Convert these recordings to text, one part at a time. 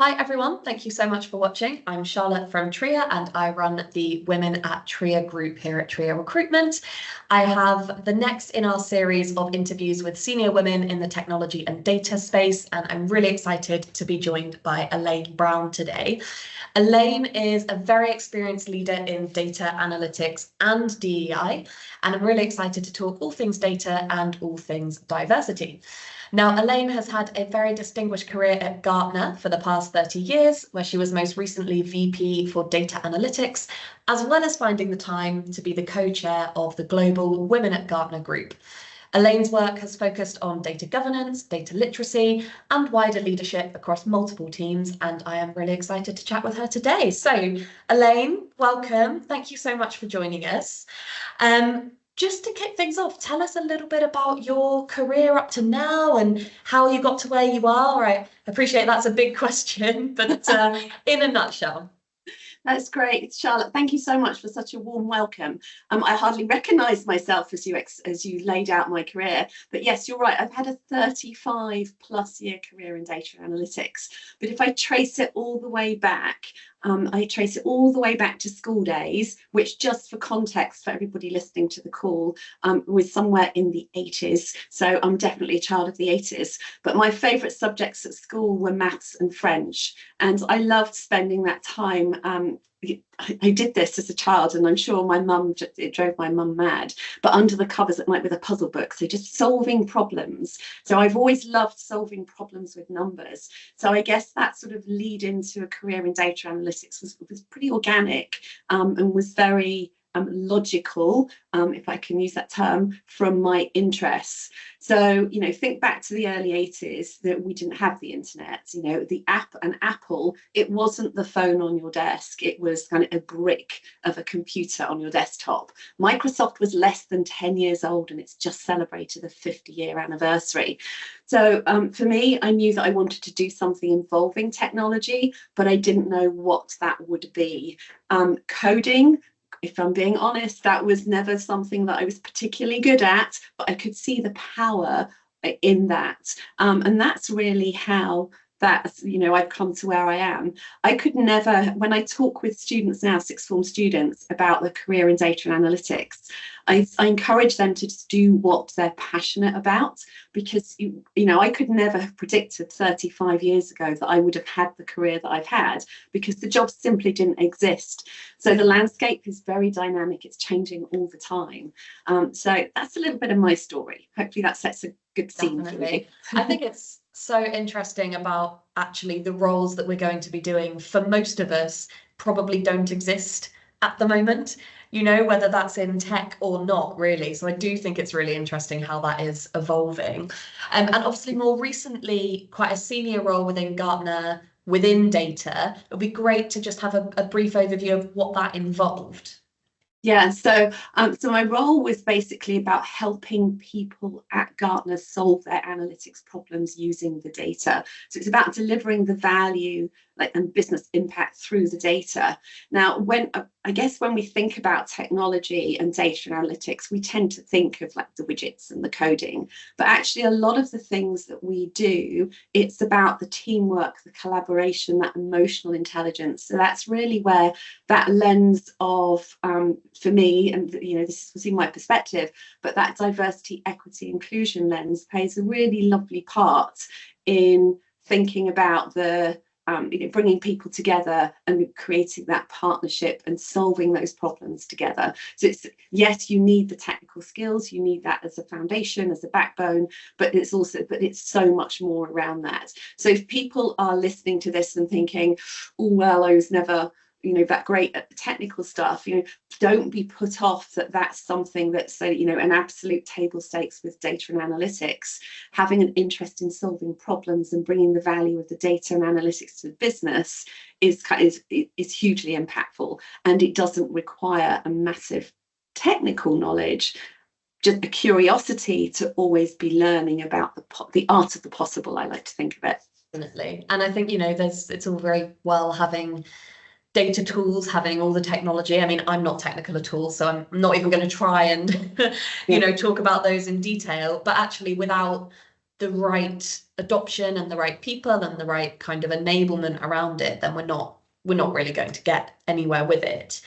Hi everyone, thank you so much for watching. I'm Charlotte from TRIA and I run the Women at TRIA group here at TRIA Recruitment. I have the next in our series of interviews with senior women in the technology and data space, and I'm really excited to be joined by Elaine Brown today. Elaine is a very experienced leader in data analytics and DEI, and I'm really excited to talk all things data and all things diversity. Now, Elaine has had a very distinguished career at Gartner for the past 30 years, where she was most recently VP for Data Analytics, as well as finding the time to be the co-chair of the global Women at Gartner group. Elaine's work has focused on data governance, data literacy, and wider leadership across multiple teams, and I am really excited to chat with her today. So, Elaine, welcome. Thank you so much for joining us. Just to kick things off, tell us a little bit about your career up to now and how you got to where you are. I appreciate that's a big question, but in a nutshell. That's great, Charlotte. Thank you so much for such a warm welcome. I hardly recognise myself as you laid out my career, but yes, you're right. I've had a 35+ year career in data analytics. But if I trace it all the way back, to school days, which, just for context for everybody listening to the call, was somewhere in the 80s. So I'm definitely a child of the 80s. But my favourite subjects at school were maths and French. And I loved spending that time. I did this as a child, and I'm sure it drove my mum mad, but under the covers at night with a puzzle book, so just solving problems. So I've always loved solving problems with numbers. So I guess that sort of lead into a career in data analytics was pretty organic, and was very logical, if I can use that term, from my interests. So, think back to the early 80s, that we didn't have the internet. An Apple, it wasn't the phone on your desk, it was kind of a brick of a computer on your desktop. Microsoft was less than 10 years old, and it's just celebrated a 50-year anniversary. So for me, I knew that I wanted to do something involving technology, but I didn't know what that would be. Coding, if I'm being honest, that was never something that I was particularly good at, but I could see the power in that. And that's really how I've come to where I am. I could never, when I talk with students now, sixth form students, about their career in data and analytics, I encourage them to just do what they're passionate about, because I could never have predicted 35 years ago that I would have had the career that I've had, because the jobs simply didn't exist. So the landscape is very dynamic, it's changing all the time. So that's a little bit of my story. Hopefully that sets a good scene. Definitely. For you. I think it's so interesting about actually the roles that we're going to be doing, for most of us, probably don't exist at the moment, whether that's in tech or not, really. So I do think it's really interesting how that is evolving. And obviously more recently, quite a senior role within Gartner within data. It would be great to just have a brief overview of what that involved. Yeah, so my role was basically about helping people at Gartner solve their analytics problems using the data. So it's about delivering the value and business impact through the data. Now, when we think about technology and data analytics, we tend to think of like the widgets and the coding, but actually a lot of the things that we do, it's about the teamwork, the collaboration, that emotional intelligence. So that's really where that lens of, for me, and this was in my perspective, but that diversity, equity, inclusion lens plays a really lovely part in thinking about the bringing people together and creating that partnership and solving those problems together. So it's, yes, you need the technical skills, you need that as a foundation, as a backbone, but it's so much more around that. So if people are listening to this and thinking, oh, well, I was never that great at the technical stuff, don't be put off that that's something that's an absolute table stakes with data and analytics. Having an interest in solving problems and bringing the value of the data and analytics to the business is hugely impactful, and it doesn't require a massive technical knowledge, just a curiosity to always be learning about the art of the possible. I like to think of it. Definitely. And I think it's all very well having data tools, having all the technology. I mean, I'm not technical at all, so I'm not even going to try and talk about those in detail, but actually without the right adoption and the right people and the right kind of enablement around it, then we're not really going to get anywhere with it.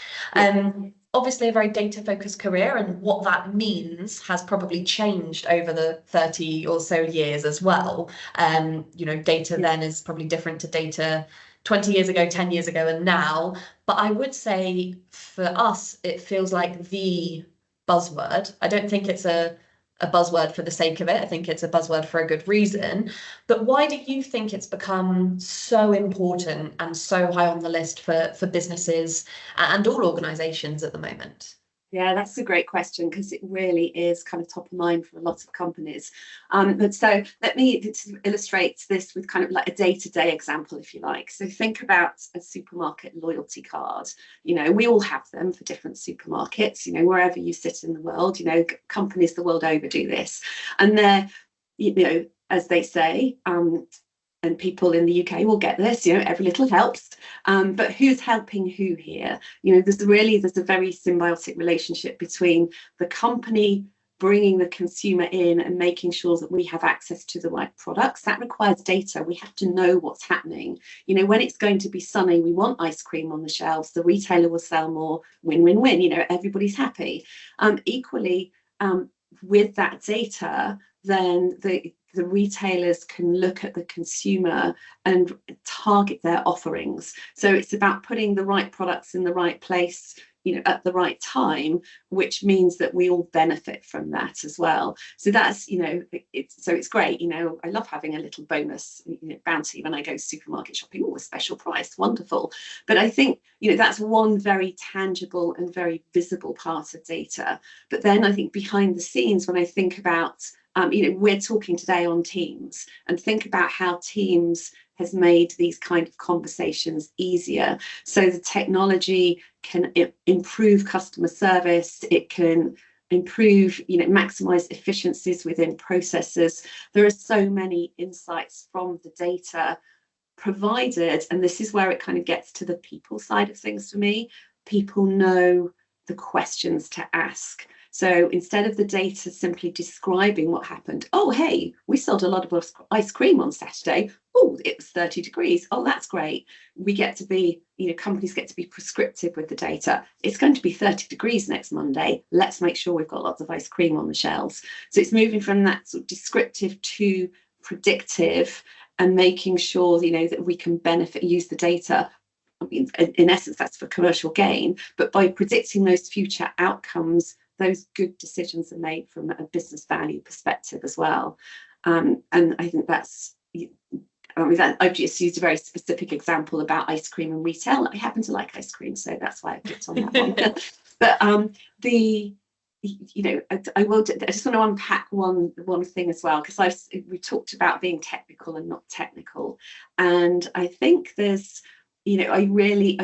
Obviously a very data focused career, and what that means has probably changed over the 30 or so years as well. You know, data then is probably different to data 20 years ago, 10 years ago, and now. But I would say for us, it feels like the buzzword. I don't think it's a buzzword for the sake of it. I think it's a buzzword for a good reason. But why do you think it's become so important and so high on the list for businesses and all organizations at the moment? Yeah, that's a great question, because it really is kind of top of mind for a lot of companies. But so let me illustrate this with kind of like a day-to-day example, if you like. So think about a supermarket loyalty card. You know, we all have them for different supermarkets, you know, wherever you sit in the world. You know, companies the world over do this. And they're, you know, as they say, and people in the UK will get this, you know, every little helps. But who's helping who here? You know, there's a very symbiotic relationship between the company bringing the consumer in and making sure that we have access to the right products. That requires data. We have to know what's happening. You know, when it's going to be sunny, we want ice cream on the shelves. The retailer will sell more. Win, win, win. You know, everybody's happy. Equally, with that data, then the retailers can look at the consumer and target their offerings. So it's about putting the right products in the right place, you know, at the right time, which means that we all benefit from that as well. So that's, you know, it's great. You know, I love having a little bonus, you know, bounty when I go supermarket shopping. Oh, a special price, wonderful. But I think, you know, that's one very tangible and very visible part of data. But then I think behind the scenes, when I think about you know, we're talking today on Teams, and think about how Teams has made these kind of conversations easier. So the technology can improve customer service. It can improve, you know, maximize efficiencies within processes. There are so many insights from the data provided, and this is where it kind of gets to the people side of things for me. People know the questions to ask. So instead of the data simply describing what happened, oh, hey, we sold a lot of ice cream on Saturday. Oh, it was 30 degrees. Oh, that's great. We get to be, you know, companies get to be prescriptive with the data. It's going to be 30 degrees next Monday. Let's make sure we've got lots of ice cream on the shelves. So it's moving from that sort of descriptive to predictive, and making sure, you know, that we can use the data. I mean, in essence, that's for commercial gain. But by predicting those future outcomes, those good decisions are made from a business value perspective as well. And I think that's, I mean, I've just used a very specific example about ice cream and retail. I happen to like ice cream, so that's why I picked on that one. But you know, I just want to unpack one thing as well, because we talked about being technical and not technical. And I think there's, you know, I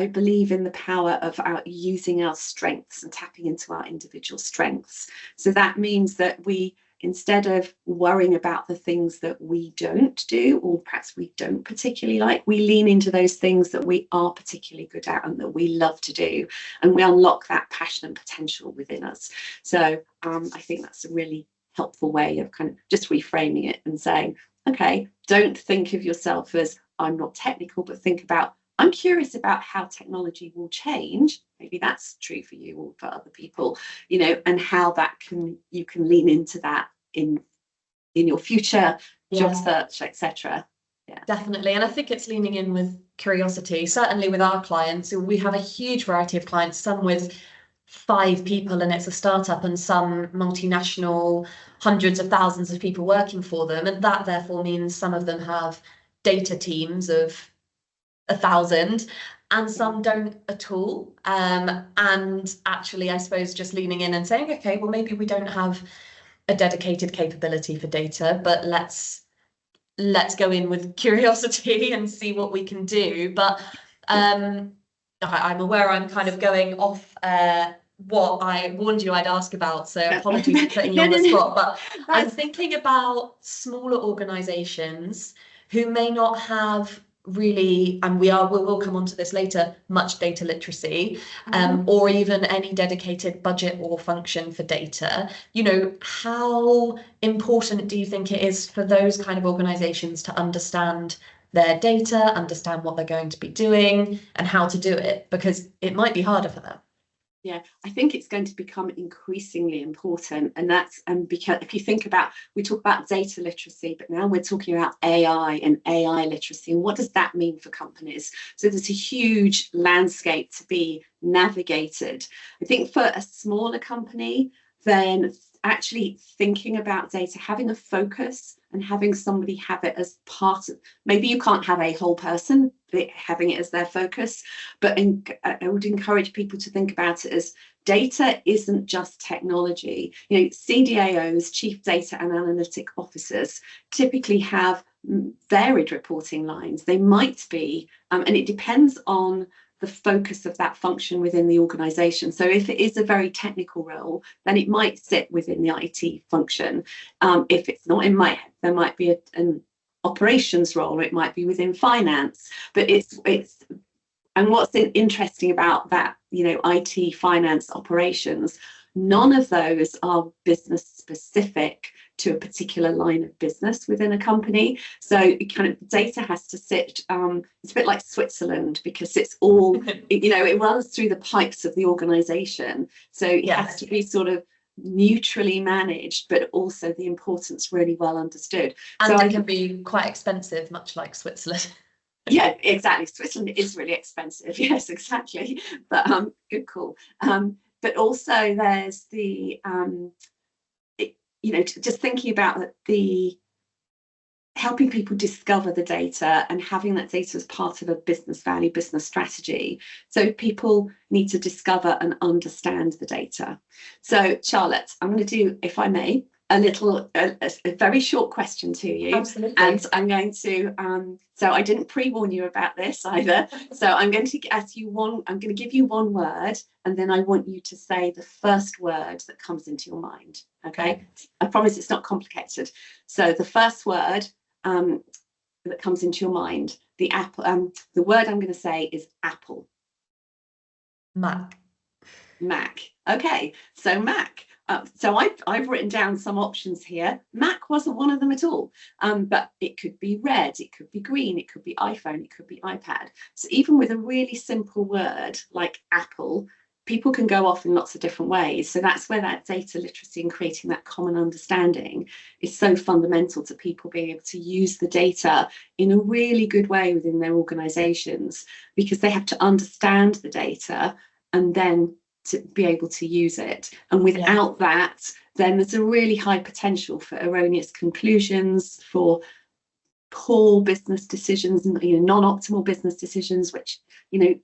believe in the power of using our strengths and tapping into our individual strengths. So that means that we, instead of worrying about the things that we don't do, or perhaps we don't particularly like, we lean into those things that we are particularly good at and that we love to do, and we unlock that passion and potential within us. So I think that's a really helpful way of kind of just reframing it and saying, okay, don't think of yourself as I'm not technical, but think about, I'm curious about how technology will change. Maybe that's true for you or for other people, you know, and how you can lean into that in your future job search, etc. Yeah, definitely. And I think it's leaning in with curiosity. Certainly with our clients, we have a huge variety of clients, some with 5 people and it's a startup, and some multinational, hundreds of thousands of people working for them. And that therefore means some of them have data teams of 1,000 and some don't at all. And actually, I suppose just leaning in and saying, okay, well, maybe we don't have a dedicated capability for data, but let's go in with curiosity and see what we can do. But I'm aware I'm kind of going off what I warned you I'd ask about, so apologies for putting you on the spot, but I'm thinking about smaller organizations who may not have really, and we will come on to this later, much data literacy, or even any dedicated budget or function for data. How important do you think it is for those kind of organizations to understand their data, understand what they're going to be doing and how to do it? Because it might be harder for them. Yeah, I think it's going to become increasingly important. And because if you think about, we talk about data literacy, but now we're talking about AI and AI literacy. And what does that mean for companies? So there's a huge landscape to be navigated. I think for a smaller company, then actually thinking about data, having a focus and having somebody have it as part of, maybe you can't have a whole person having it as their focus, but I would encourage people to think about it as data isn't just technology. CDAOs, Chief Data and Analytic Officers, typically have varied reporting lines. They might be, and it depends on the focus of that function within the organization. So if it is a very technical role, then it might sit within the IT function. If it's not, there might be an operations role, or it might be within finance. But and what's interesting about that, IT, finance, operations, none of those are business specific to a particular line of business within a company. So kind of data has to sit, it's a bit like Switzerland, because it's all, it runs through the pipes of the organization. So it has to be sort of neutrally managed, but also the importance really well understood. And so it can be quite expensive, much like Switzerland. Yeah, exactly. Switzerland is really expensive. Yes, exactly. But good call. But also there's the just thinking about the helping people discover the data and having that data as part of a business value, business strategy. So people need to discover and understand the data. So Charlotte, I'm going to do, if I may, a very short question to you. Absolutely. And I'm going to, so I didn't pre-warn you about this either. So I'm going to ask you I'm going to give you one word, and then I want you to say the first word that comes into your mind. Okay. I promise it's not complicated. So the first word that comes into your mind, the word I'm going to say is apple. Mac. Okay. So Mac. So I've written down some options here. Mac wasn't one of them at all, but it could be red, it could be green, it could be iPhone, it could be iPad. So even with a really simple word like Apple, people can go off in lots of different ways. So that's where that data literacy and creating that common understanding is so fundamental to people being able to use the data in a really good way within their organizations, because they have to understand the data and then to be able to use it. And without that, then there's a really high potential for erroneous conclusions, for poor business decisions, and non-optimal business decisions, which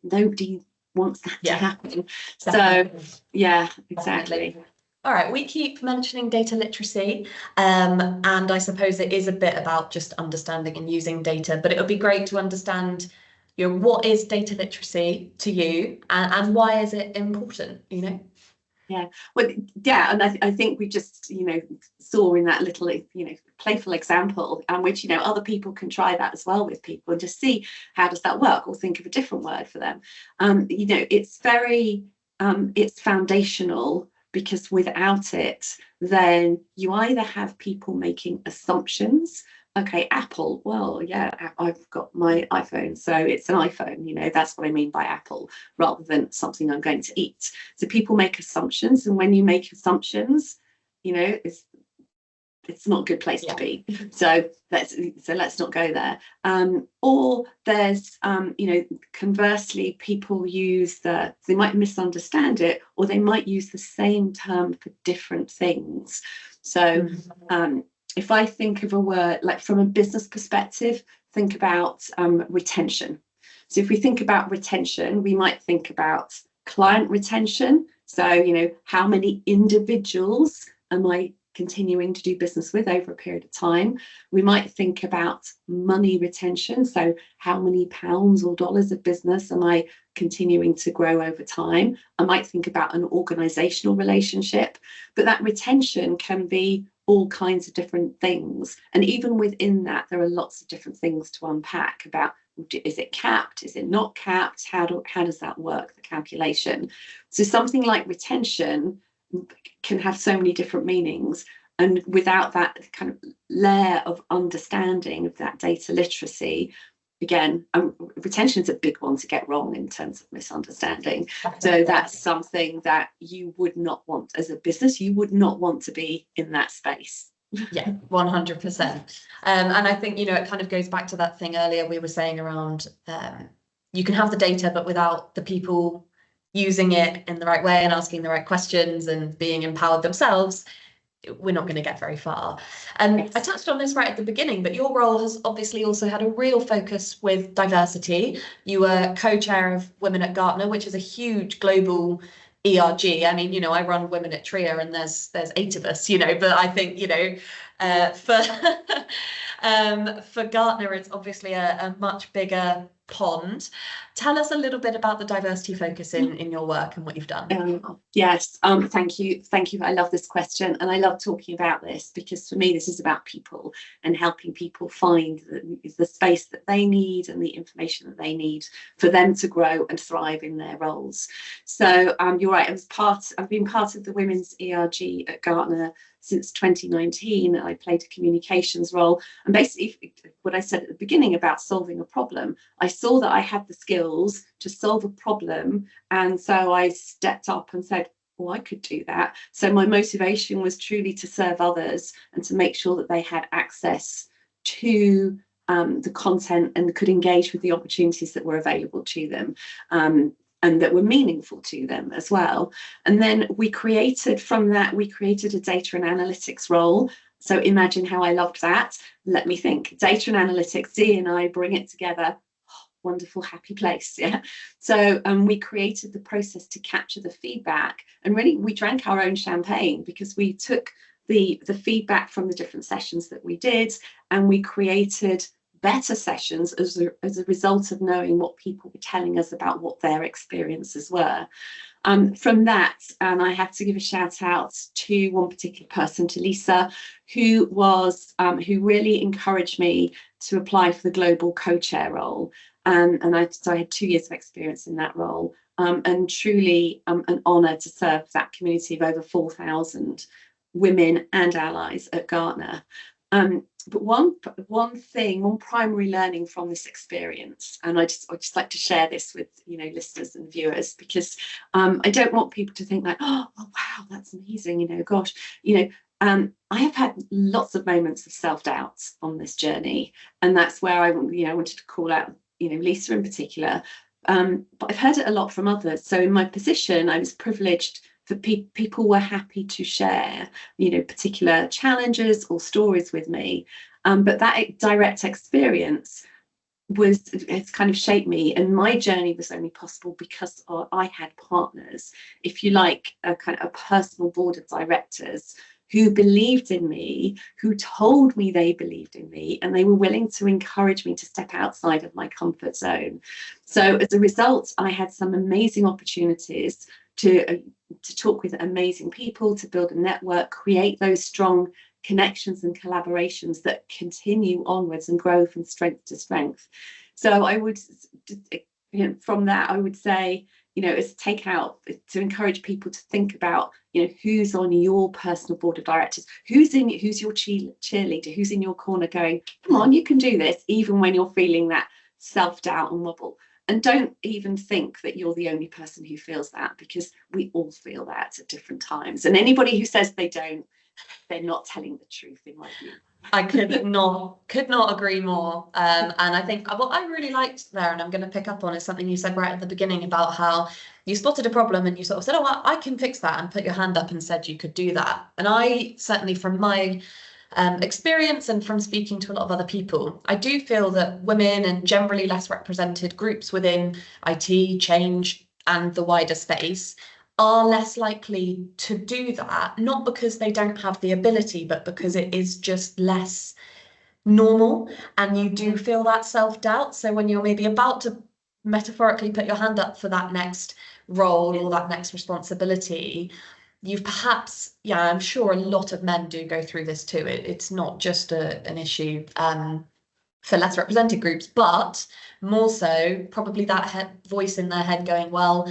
nobody wants that to happen. Definitely. So yeah, exactly. Definitely. All right, we keep mentioning data literacy, and I suppose it is a bit about just understanding and using data, but it would be great to understand what is data literacy to you, and why is it important, Yeah, well, yeah, and I think we just, saw in that little, playful example, which, other people can try that as well with people and just see how does that work, or think of a different word for them. It's very, it's foundational, because without it, then you either have people making assumptions. Okay, Apple, well, yeah, I've got my iPhone, so it's an iPhone, that's what I mean by Apple, rather than something I'm going to eat. So people make assumptions, and when you make assumptions, it's not a good place to be. So let's not go there. Or there's, conversely, people they might misunderstand it, or they might use the same term for different things. So if I think of a word, like from a business perspective, think about retention. So if we think about retention, we might think about client retention. So, how many individuals am I continuing to do business with over a period of time? We might think about money retention. So how many pounds or dollars of business am I continuing to grow over time? I might think about an organizational relationship, but that retention can be all kinds of different things. And even within that, there are lots of different things to unpack about Is it capped? Is it not capped? How does that work, the calculation? So something like retention can have so many different meanings. And without that kind of layer of understanding of that data literacy, again, retention is a big one to get wrong in terms of misunderstanding. So that's something that you would not want as a business. You would not want to be in that space. Yeah, 100%. And I think, it kind of goes back to that thing earlier we were saying around you can have the data, but without the people using it in the right way and asking the right questions and being empowered themselves, we're not going to get very far. And yes. I touched on this right at the beginning, but your role has obviously also had a real focus with diversity. You were co-chair of Women at Gartner, which is a huge global ERG. I mean, I run Women at TRIA and there's 8 of us, but I think, for Gartner, it's obviously a much bigger pond. Tell us a little bit about the diversity focus in your work and what you've done. Yes, thank you. I love this question, and I love talking about this because for me this is about people and helping people find the space that they need and the information that they need for them to grow and thrive in their roles. So you're right, I've been part of the Women's ERG at Gartner since 2019. I played a communications role, and basically what I said at the beginning about solving a problem, I saw that I had the skills to solve a problem, and so I stepped up and said, I could do that. So my motivation was truly to serve others and to make sure that they had access to the content and could engage with the opportunities that were available to them. And that were meaningful to them as well. And then we created a data and analytics role. So imagine how I loved that. Let me think. Data and analytics, D and I bring it together. Oh, wonderful, happy place. Yeah. So we created the process to capture the feedback. And really, we drank our own champagne because we took the feedback from the different sessions that we did, and we created better sessions as a result of knowing what people were telling us about what their experiences were. From that, and I have to give a shout out to one particular person, to Lisa, who really encouraged me to apply for the global co-chair role. So I had 2 years of experience in that role, and truly an honour to serve that community of over 4,000 women and allies at Gartner. But one primary learning from this experience, and I just like to share this with listeners and viewers, because I don't want people to think like, oh wow, that's amazing, gosh, I have had lots of moments of self-doubt on this journey, and that's where I wanted to call out Lisa in particular, but I've heard it a lot from others. So in my position, I was privileged. People were happy to share, particular challenges or stories with me. But that direct experience it's kind of shaped me, and my journey was only possible because I had partners, if you like, a personal board of directors who believed in me, who told me they believed in me, and they were willing to encourage me to step outside of my comfort zone. So as a result, I had some amazing opportunities to talk with amazing people, to build a network, create those strong connections and collaborations that continue onwards and grow from strength to strength. So I would, from that, I would say, is to encourage people to think about, who's on your personal board of directors, who's your cheerleader, who's in your corner going, come on, you can do this, even when you're feeling that self-doubt and wobble. And don't even think that you're the only person who feels that, because we all feel that at different times. And anybody who says they don't, they're not telling the truth, in my view. I could not agree more. And I think what I really liked there, and I'm going to pick up on, is something you said right at the beginning about how you spotted a problem and you sort of said, oh, I can fix that, and put your hand up and said you could do that. And I certainly, from my experience and from speaking to a lot of other people, I do feel that women and generally less represented groups within IT, change, and the wider space are less likely to do that, not because they don't have the ability, but because it is just less normal, and you do feel that self-doubt. So when you're maybe about to metaphorically put your hand up for that next role or that next responsibility, you've perhaps, I'm sure a lot of men do go through this too. It's not just an issue for less represented groups, but more so probably that voice in their head going, well,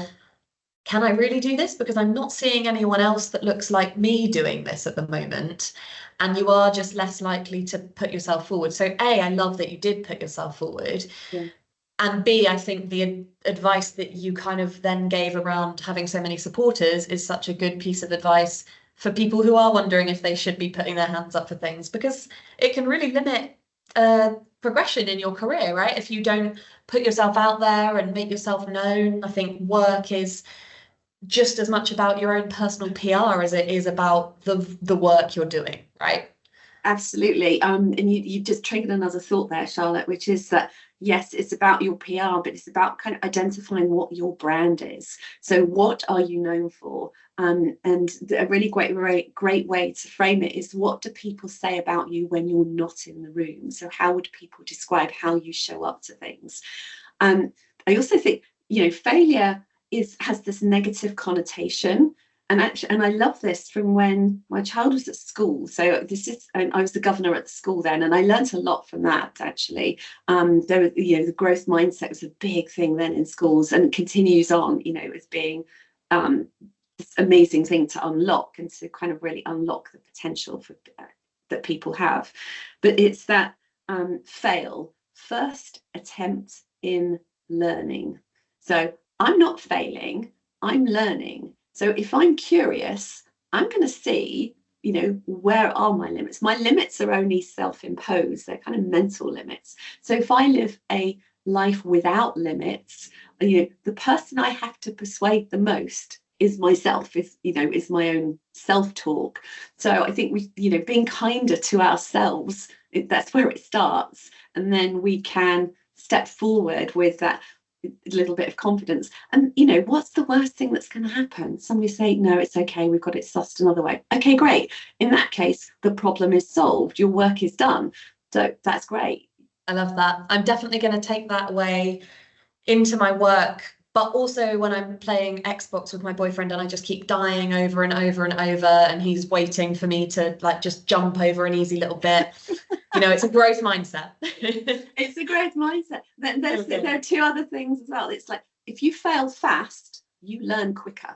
can I really do this? Because I'm not seeing anyone else that looks like me doing this at the moment. And you are just less likely to put yourself forward. So A, I love that you did put yourself forward. Yeah. And B, I think the advice that you kind of then gave around having so many supporters is such a good piece of advice for people who are wondering if they should be putting their hands up for things, because it can really limit progression in your career, right? If you don't put yourself out there and make yourself known. I think work is just as much about your own personal PR as it is about the work you're doing, right? Absolutely. And you just triggered another thought there, Charlotte, which is that, yes, it's about your PR, but it's about kind of identifying what your brand is. So what are you known for? And a really great way to frame it is, what do people say about you when you're not in the room? So how would people describe how you show up to things? I also think, failure has this negative connotation. And I love this from when my child was at school. So I was the governor at the school then, and I learned a lot from that, actually. The growth mindset was a big thing then in schools, and it continues on, as being this amazing thing to unlock, and to kind of really unlock the potential that people have. But it's that fail, first attempt in learning. So I'm not failing, I'm learning. So if I'm curious, I'm going to see, where are my limits? My limits are only self-imposed. They're kind of mental limits. So if I live a life without limits, the person I have to persuade the most is myself, is my own self-talk. So I think being kinder to ourselves, that's where it starts. And then we can step forward with that little bit of confidence. And what's the worst thing that's going to happen? Somebody say, no, it's okay, we've got it sussed another way. Okay, great. In that case, the problem is solved, your work is done. So that's great. I love that. I'm definitely going to take that away into my work, but also when I'm playing Xbox with my boyfriend and I just keep dying over and over and over, and he's waiting for me to just jump over an easy little bit. It's a growth mindset. It's a growth mindset. There are two other things as well. It's like, if you fail fast, you learn quicker.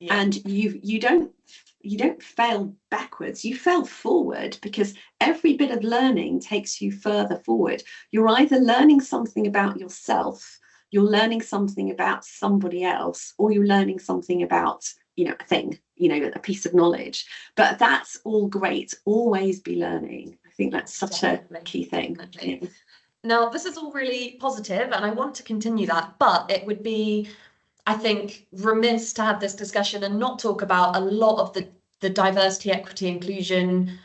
Yeah. And you don't fail backwards, you fail forward, because every bit of learning takes you further forward. You're either learning something about yourself, you're learning something about somebody else, or you're learning something about a thing, a piece of knowledge. But that's all great. Always be learning. I think that's such a key thing. Yeah. Now, this is all really positive, and I want to continue that, but it would be, I think, remiss to have this discussion and not talk about a lot of the diversity, equity, inclusion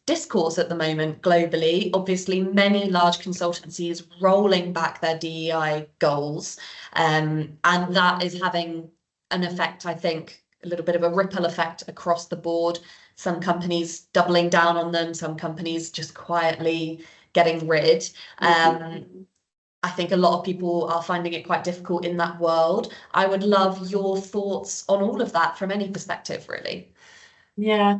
discourse at the moment globally. Obviously, many large consultancies rolling back their DEI goals, and that is having an effect, I think, a little bit of a ripple effect across the board. Some companies doubling down on them, some companies just quietly getting rid. I think a lot of people are finding it quite difficult in that world. I would love your thoughts on all of that from any perspective, really. Yeah.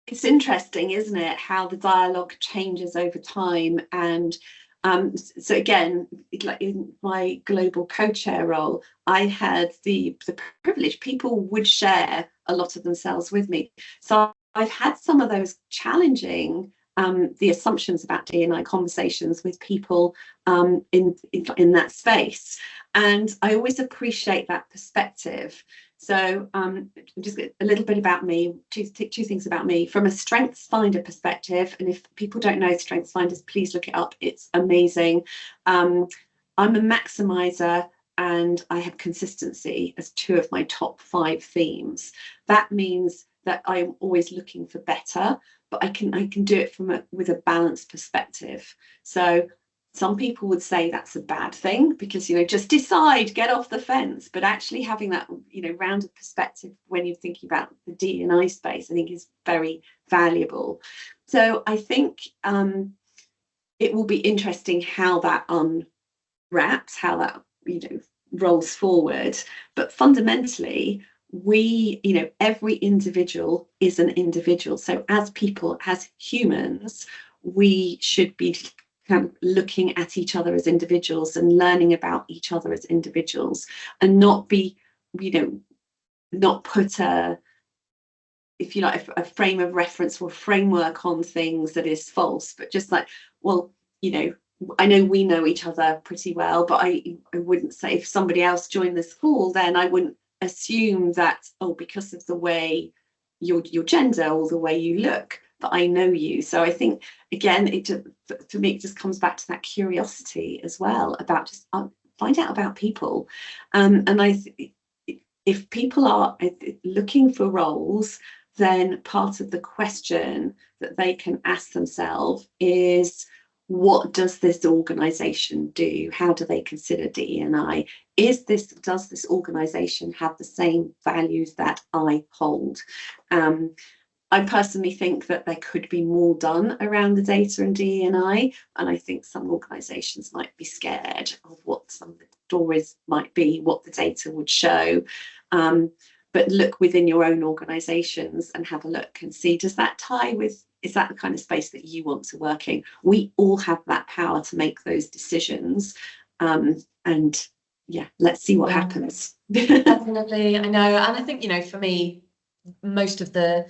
It's interesting, isn't it, how the dialogue changes over time. And so again, like in my global co-chair role, I had the privilege, people would share a lot of themselves with me. So I've had some of those challenging the assumptions about D&I conversations with people in that space. And I always appreciate that perspective. So just a little bit about me, two things about me. From a Strengths Finder perspective, and if people don't know Strengths Finders, please look it up. It's amazing. I'm a maximizer, and I have consistency as two of my top 5 themes. That means that I'm always looking for better, but I can do it with a balanced perspective. So some people would say that's a bad thing, because just decide, get off the fence. But actually having that rounded perspective when you're thinking about the D&I space, I think is very valuable. So I think it will be interesting how that unwraps, how that rolls forward. But fundamentally, every individual is an individual. So as people, as humans, we should be kind of looking at each other as individuals and learning about each other as individuals, and not be, not put a, if you like, a frame of reference or a framework on things that is false, but just like, well, I know we know each other pretty well, but I wouldn't say, if somebody else joined this call, then I wouldn't assume that, oh, because of the way your gender or the way you look, that I know you. So I think, again, for me, it just comes back to that curiosity as well, about just find out about people. And if people are looking for roles, then part of the question that they can ask themselves is, what does this organisation do? How do they consider DE&I? Does this organisation have the same values that I hold? I personally think that there could be more done around the data and DE&I, and I think some organisations might be scared of what some of the stories might be, what the data would show. But look within your own organisations and have a look and see, does that tie with, is that the kind of space that you want to work in? We all have that power to make those decisions. And yeah, let's see what happens. Definitely, I know. And I think, for me, most of the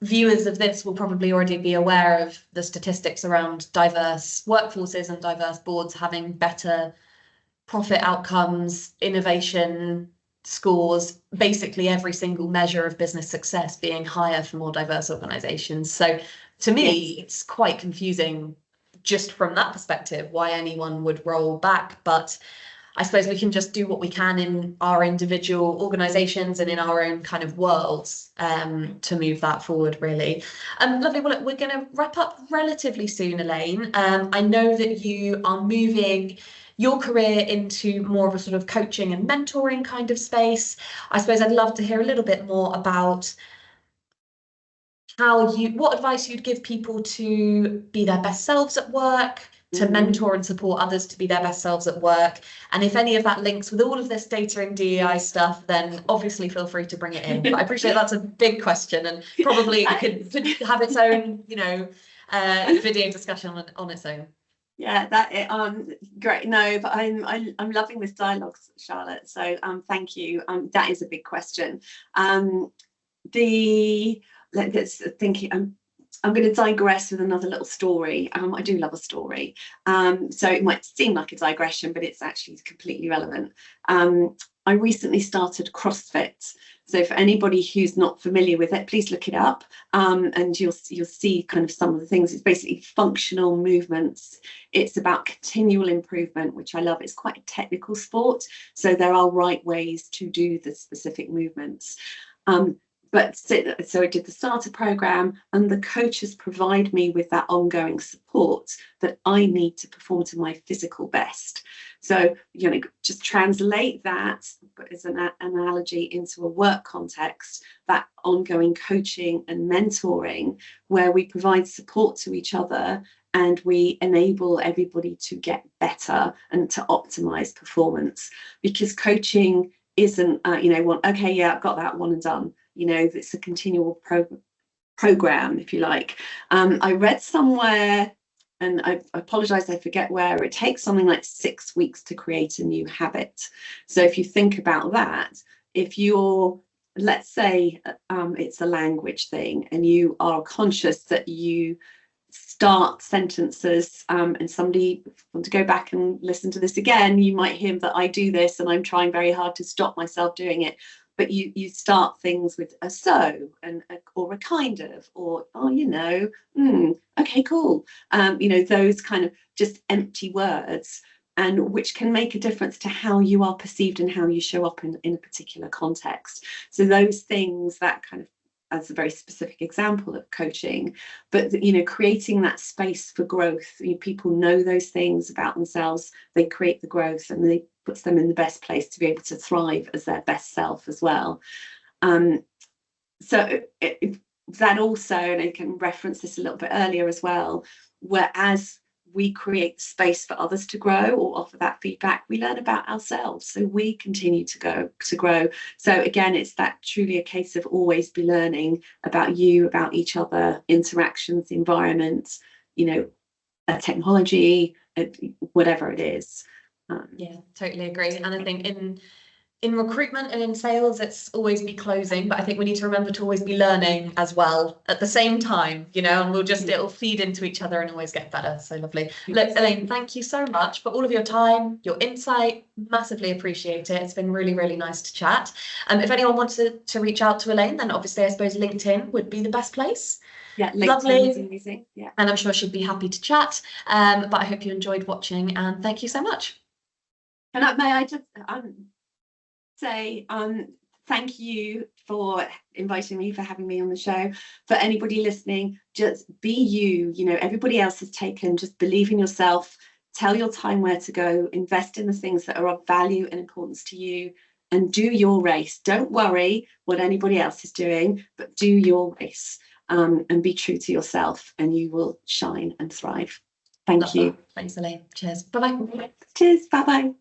viewers of this will probably already be aware of the statistics around diverse workforces and diverse boards having better profit outcomes, innovation scores, basically every single measure of business success being higher for more diverse organizations. So to me, it's quite confusing just from that perspective, why anyone would roll back. But I suppose we can just do what we can in our individual organizations and in our own kind of worlds to move that forward, really. Lovely. Well, look, we're going to wrap up relatively soon, Elaine. I know that you are moving your career into more of a sort of coaching and mentoring kind of space. I suppose I'd love to hear a little bit more about what advice you'd give people to be their best selves at work, to mentor and support others to be their best selves at work. And if any of that links with all of this data and DEI stuff, then obviously feel free to bring it in. But I appreciate that's a big question, and probably could have its own, video discussion on its own. Yeah, great. No, but I'm loving this dialogue, Charlotte. So thank you. That is a big question. Let's think. I'm going to digress with another little story. I do love a story. So it might seem like a digression, but it's actually completely relevant. I recently started CrossFit. So for anybody who's not familiar with it, please look it up, and you'll see kind of some of the things. It's basically functional movements. It's about continual improvement, which I love. It's quite a technical sport, so there are right ways to do the specific movements. But so I did the starter program, and the coaches provide me with that ongoing support that I need to perform to my physical best. So, just translate that as an analogy into a work context, that ongoing coaching and mentoring, where we provide support to each other and we enable everybody to get better and to optimize performance. Because coaching isn't, okay, yeah, I've got that one and done. It's a continual program, if you like. I read somewhere, and I apologize, I forget where, it takes something like 6 weeks to create a new habit. So if you think about that, if you're, let's say it's a language thing, and you are conscious that you start sentences, and somebody want to go back and listen to this again, you might hear that I do this and I'm trying very hard to stop myself doing it. But you start things with a so and or a kind of, or okay, cool. Those kind of just empty words, and which can make a difference to how you are perceived and how you show up in a particular context. So those things, that kind of, as a very specific example of coaching, but creating that space for growth. People know those things about themselves, they create the growth, and they puts them in the best place to be able to thrive as their best self as well. So that also, and I can reference this a little bit earlier as well, whereas we create space for others to grow or offer that feedback, we learn about ourselves, so we continue to grow. So again, it's that truly a case of always be learning about you, about each other, interactions, the environment, you know, a technology, whatever it is. Yeah, totally agree. And I think in recruitment and in sales, it's always be closing, but I think we need to remember to always be learning as well at the same time, you know, and it'll feed into each other and always get better. So lovely. Look, Elaine, thank you so much for all of your time, your insight, massively appreciate it. It's been really, really nice to chat. If anyone wanted to reach out to Elaine, then obviously I suppose LinkedIn would be the best place. Yeah, lovely. is amazing. Yeah. And I'm sure she'd be happy to chat. But I hope you enjoyed watching and thank you so much. And may I just say thank you for inviting me, for having me on the show. For anybody listening, just be you. You know, everybody else has taken. Just believe in yourself. Tell your time where to go. Invest in the things that are of value and importance to you, and do your race. Don't worry what anybody else is doing, but do your race, and be true to yourself, and you will shine and thrive. Thank you. Thanks, Elaine. Cheers. Bye-bye. Cheers. Bye-bye.